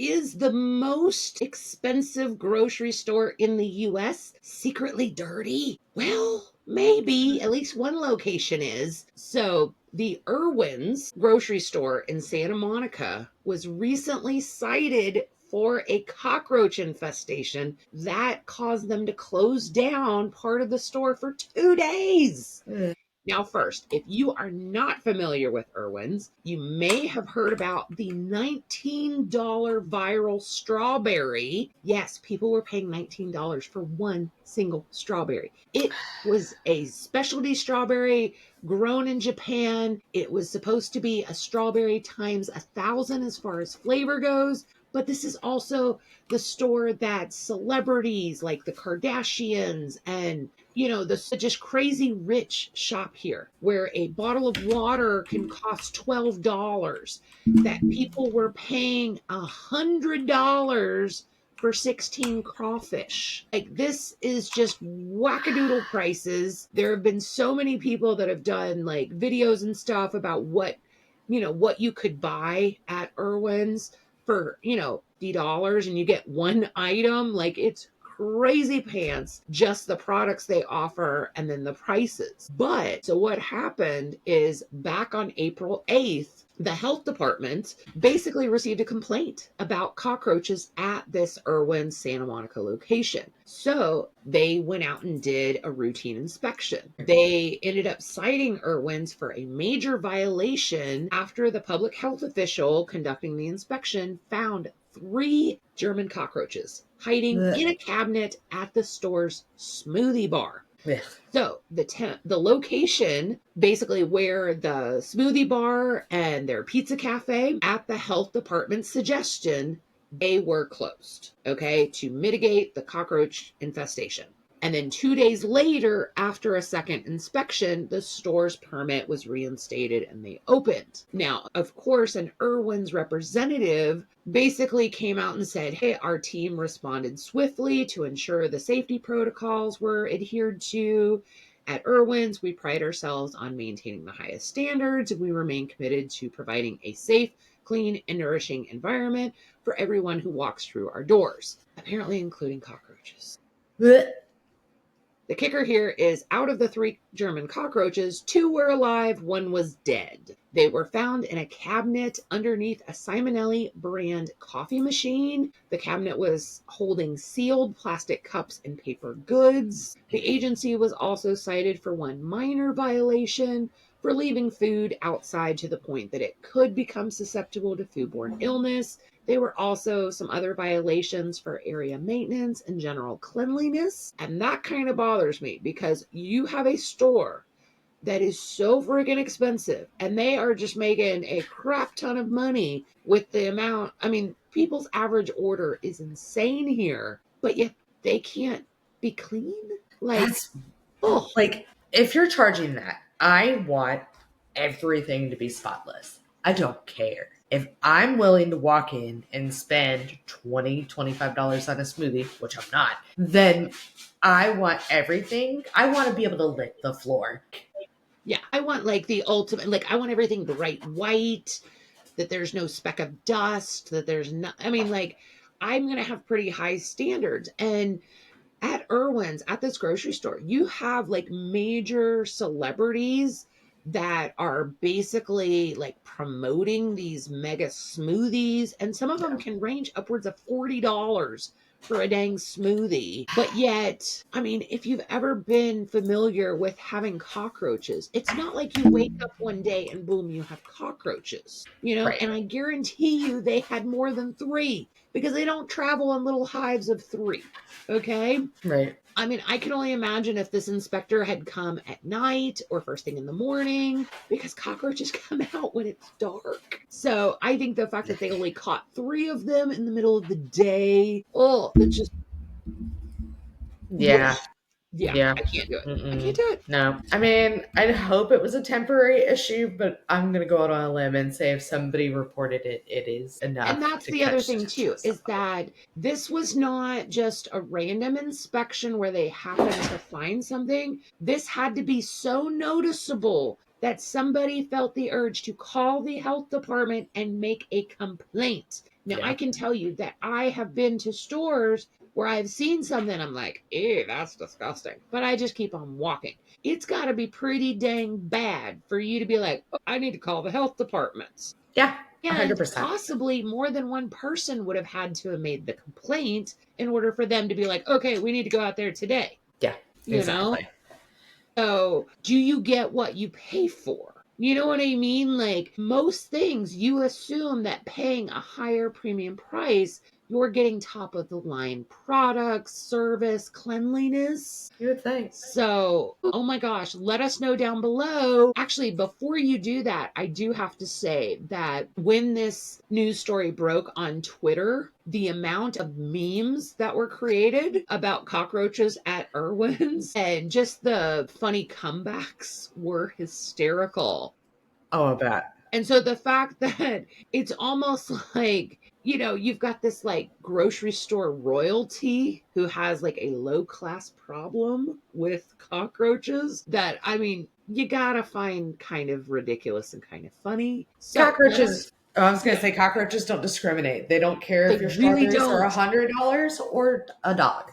Is the most expensive grocery store in the US secretly dirty? Well, maybe. At least one location is. So, the Erewhon's grocery store in Santa Monica was recently cited for a cockroach infestation that caused them to close down part of the store for 2 days. Now, first, if you are not familiar with Irwin's, you may have heard about the $19 viral strawberry. Yes, people were paying $19 for one single strawberry. It was a specialty strawberry grown in Japan. It was supposed to be a strawberry times 1,000 as far as flavor goes. But this is also the store that celebrities like the Kardashians and the just crazy rich shop here, where a bottle of water can cost $12, that people were paying $100 for 16 crawfish. Like, this is just wackadoodle prices. There have been so many people that have done like videos and stuff about what you could buy at Irwin's for $50, and you get one item. Like, it's crazy pants, just the products they offer and then the prices. But so what happened is, back on April 8th, the health department basically received a complaint about cockroaches at this Irwin Santa Monica location. So they went out and did a routine inspection. They ended up citing Irwin's for a major violation after the public health official conducting the inspection found 3 German cockroaches hiding in a cabinet at the store's smoothie bar. So the location, basically where the smoothie bar and their pizza cafe, at the health department's suggestion, they were closed, okay, to mitigate the cockroach infestation. And then 2 days later, after a second inspection, the store's permit was reinstated and they opened. Now, of course, an Irwin's representative basically came out and said, hey, our team responded swiftly to ensure the safety protocols were adhered to. At Irwin's, we pride ourselves on maintaining the highest standards, and we remain committed to providing a safe, clean, and nourishing environment for everyone who walks through our doors, apparently including cockroaches. The kicker here is, out of the 3 German cockroaches, 2 were alive, 1 was dead. They were found in a cabinet underneath a Simonelli brand coffee machine. The cabinet was holding sealed plastic cups and paper goods. The agency was also cited for 1 minor violation, for leaving food outside to the point that it could become susceptible to foodborne illness. There were also some other violations for area maintenance and general cleanliness. And that kind of bothers me, because you have a store that is so freaking expensive and they are just making a crap ton of money with the amount. I mean, people's average order is insane here, but yet they can't be clean. Like, like, if you're charging that, I want everything to be spotless. I don't care. If I'm willing to walk in and spend $20, $25 on a smoothie, which I'm not, then I want everything. I want to be able to lick the floor. Yeah, I want like the ultimate, like I want everything bright white, that there's no speck of dust, that there's no, I mean, like, I'm going to have pretty high standards. And at Irwin's, at this grocery store, you have like major celebrities that are basically like promoting these mega smoothies, and some of them can range upwards of $40 for a dang smoothie. But yet, I mean, if you've ever been familiar with having cockroaches, it's not like you wake up one day and boom, you have cockroaches, Right. And I guarantee you they had more than 3, because they don't travel in little hives of 3. Okay. Right. I mean, I can only imagine if this inspector had come at night or first thing in the morning, because cockroaches come out when it's dark. So I think the fact that they only caught 3 of them in the middle of the day, it's just, Yeah. yeah, I can't do it. I can't do it. No. I mean, I'd hope it was a temporary issue, but I'm going to go out on a limb and say if somebody reported it, it is enough. And that's the other thing too, is that this was not just a random inspection where they happened to find something. This had to be so noticeable that somebody felt the urge to call the health department and make a complaint. Now, I Yeah. can tell you that I have been to stores where I've seen something, I'm like, ew, that's disgusting. But I just keep on walking. It's got to be pretty dang bad for you to be like, oh, I need to call the health departments. Yeah. And 100%. possibly more than one person would have had to have made the complaint in order for them to be like, okay, we need to go out there today, Yeah. you know? Exactly. So, do you get what you pay for? You know what I mean? Like most things, you assume that paying a higher premium price, you're getting top of the line products, service, cleanliness. You would think. So, oh my gosh, let us know down below. Actually, before you do that, I do have to say that when this news story broke on Twitter, the amount of memes that were created about cockroaches at Erewhon's and just the funny comebacks were hysterical. Oh, I bet. And so the fact that it's almost like, you've got this like grocery store royalty who has like a low class problem with cockroaches that, I mean, you gotta find kind of ridiculous and kind of funny. So let us, Cockroaches. I was going to yeah, say cockroaches don't discriminate. They don't care they if your really strawberries are don't. $100 or a dog.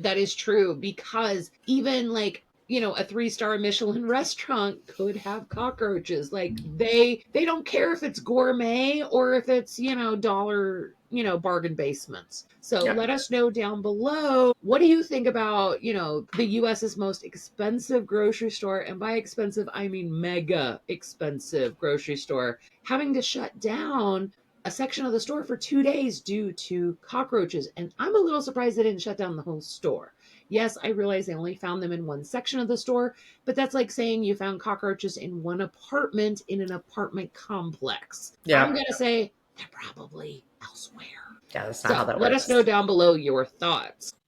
That is true because even like a three-star Michelin restaurant could have cockroaches. Like they don't care if it's gourmet or if it's dollar bargain basements. So Yep. let us know down below, what do you think about the US's most expensive grocery store, and by expensive I mean mega expensive grocery store, having to shut down a section of the store for 2 days due to cockroaches. And I'm a little surprised they didn't shut down the whole store. Yes, I realize they only found them in one section of the store, but that's like saying you found cockroaches in one apartment in an apartment complex. I'm Yep. going to say they're probably elsewhere. Yeah, that's not how So that let us know works. down below your thoughts.